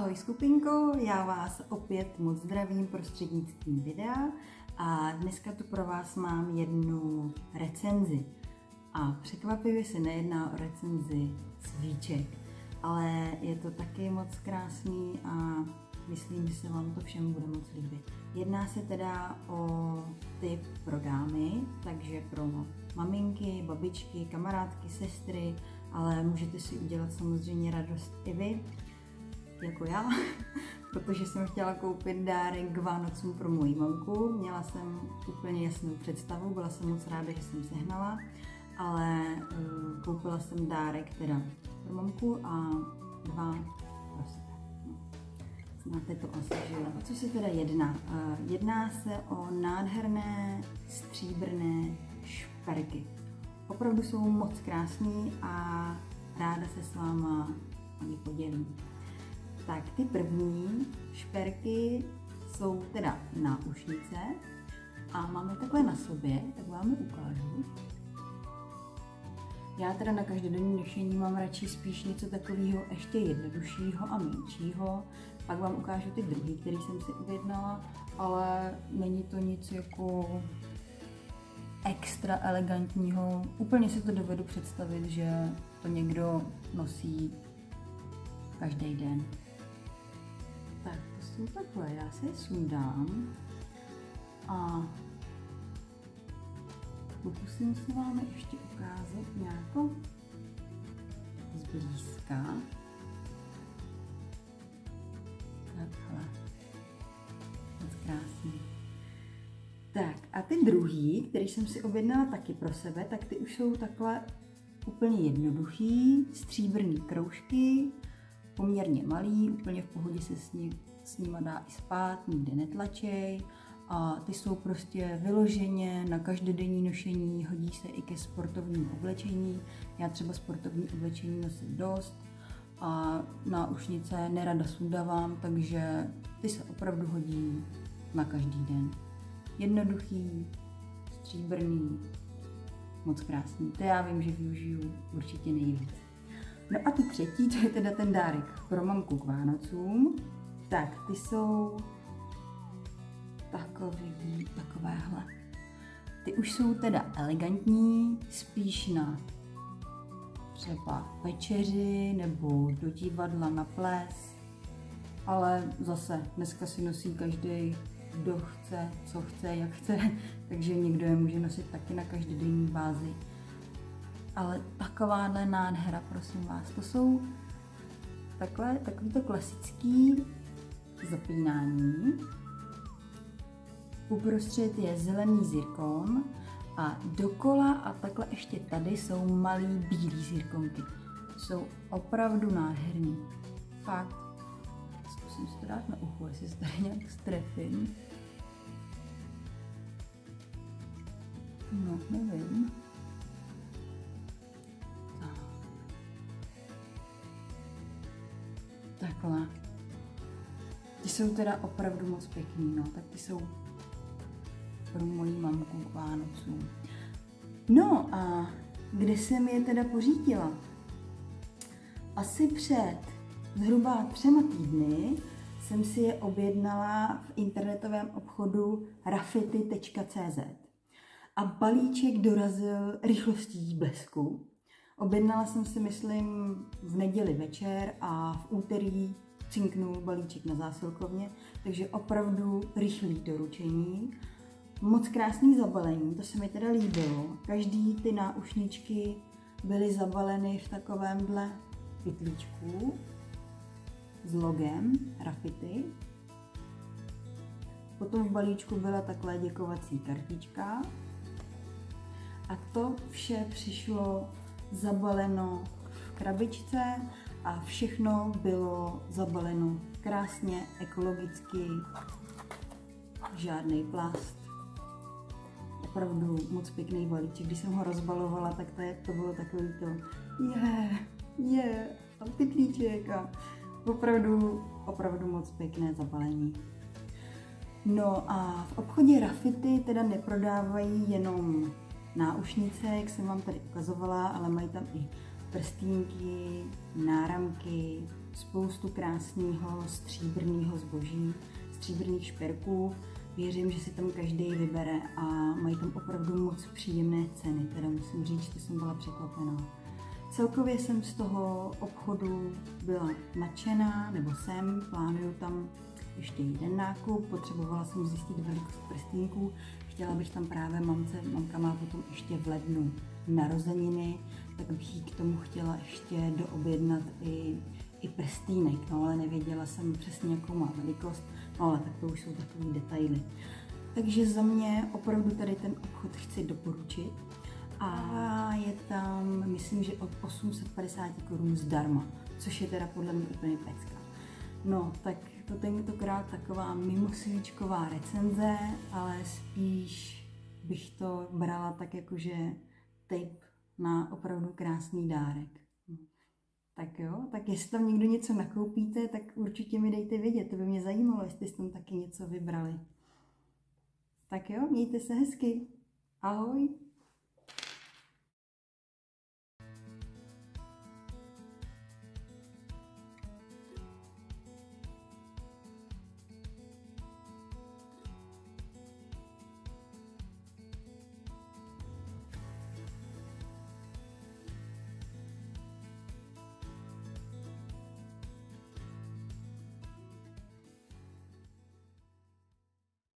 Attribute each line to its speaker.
Speaker 1: Ahoj skupinko, já vás opět moc zdravím prostřednictvím videa a dneska tu pro vás mám jednu recenzi. A překvapivě se nejedná o recenzi svíček, ale je to taky moc krásný a myslím, že se vám to všem bude moc líbit. Jedná se teda o tip pro dámy, takže pro maminky, babičky, kamarádky, sestry, ale můžete si udělat samozřejmě radost i vy, jako já, protože jsem chtěla koupit dárek k Vánocům pro moji mamku. Měla jsem úplně jasnou představu, byla jsem moc ráda, že jsem sehnala, ale koupila jsem dárek teda pro mamku a dva pro sebe. Znáte to asi, že jo? O co se teda jedná? Jedná se o nádherné stříbrné šperky. Opravdu jsou moc krásný a ráda se s váma o ně podělím. Tak ty první šperky jsou teda náušnice a máme takhle na sobě, tak vám je ukážu. Já teda na každodenní nošení mám radši spíš něco takového ještě jednoduššího a menšího. Pak vám ukážu ty druhý, který jsem si objednala, ale není to nic jako extra elegantního. Úplně si to dovedu představit, že to někdo nosí každý den. Tak to jsou takhle, já se je sundám a pokusím se vám ještě ukázat nějakou zblízka. Takhle. Moc krásný. Tak a ty druhý, který jsem si objednala taky pro sebe, tak ty už jsou takhle úplně jednoduchý, stříbrný kroužky, poměrně malý, úplně v pohodě se s nima dá i spát, nikde netlačej a ty jsou prostě vyloženě na každodenní nošení, hodí se i ke sportovnímu oblečení. Já třeba sportovní oblečení nosím dost a náušnice nerada sundávám, takže ty se opravdu hodí na každý den. Jednoduchý, stříbrný, moc krásný. To já vím, že využiju určitě nejvíc. No a ty třetí, to je teda ten dárek pro mamku k Vánocům, tak ty jsou takovéhle. Ty už jsou teda elegantní, spíš na třeba večeři nebo do divadla na ples, ale zase dneska si nosí každý, kdo chce, co chce, jak chce, takže někdo je může nosit taky na každodenní bázi. Ale takováhle nádhera, prosím vás, to jsou takovýto klasický zapínání. Uprostřed je zelený zirkon a dokola a takhle ještě tady jsou malý bílý zirkonky. Jsou opravdu nádherný. Fakt. Zkusím si to dát na uchu, jestli se tady nějak strefím. No, nevím. Takhle. Ty jsou teda opravdu moc pěkný, no, tak ty jsou pro moji mamku k Vánocům. No a kde jsem je teda pořídila? Asi před zhruba 3 týdny jsem si je objednala v internetovém obchodu rafity.cz a balíček dorazil rychlostí blesku. Objednala jsem si, myslím, v neděli večer a v úterý cinknul balíček na zásilkovně, takže opravdu rychlý doručení. Moc krásný zabalení, to se mi teda líbilo. Každý ty náušničky byly zabaleny v takovémhle pytlíčku s logem Rafity. Potom v balíčku byla takhle děkovací kartička a to vše přišlo zabaleno v krabičce a všechno bylo zabaleno krásně, ekologicky, žádný plast. Opravdu moc pěkný balíček. Když jsem ho rozbalovala, tak to bylo takový to a pytlíček a opravdu moc pěkné zabalení. No a v obchodě Rafity teda neprodávají jenom náušnice, jak jsem vám tady ukazovala, ale mají tam i prstínky, náramky, spoustu krásného stříbrného zboží, stříbrných šperků. Věřím, že si tam každý vybere a mají tam opravdu moc příjemné ceny, teda musím říct, že jsem byla překvapená. Celkově jsem z toho obchodu byla nadšená, nebo plánuju tam ještě jeden nákup, potřebovala jsem zjistit velikost prstýnků, chtěla bych tam právě mamka má potom ještě v lednu narozeniny, tak bych jí k tomu chtěla ještě doobjednat i prstýnek, no ale nevěděla jsem přesně, jakou má velikost, no ale tak to už jsou takový detaily. Takže za mě opravdu tady ten obchod chci doporučit a je tam, myslím, že od 850 Kč zdarma, což je teda podle mě úplně pecka. No, tak to tentokrát taková mimosvíčková recenze, ale spíš bych to brala tak jakože tip na opravdu krásný dárek. Tak jo, tak jestli tam někdo něco nakoupíte, tak určitě mi dejte vědět, to by mě zajímalo, jestli jste tam taky něco vybrali. Tak jo, mějte se hezky. Ahoj.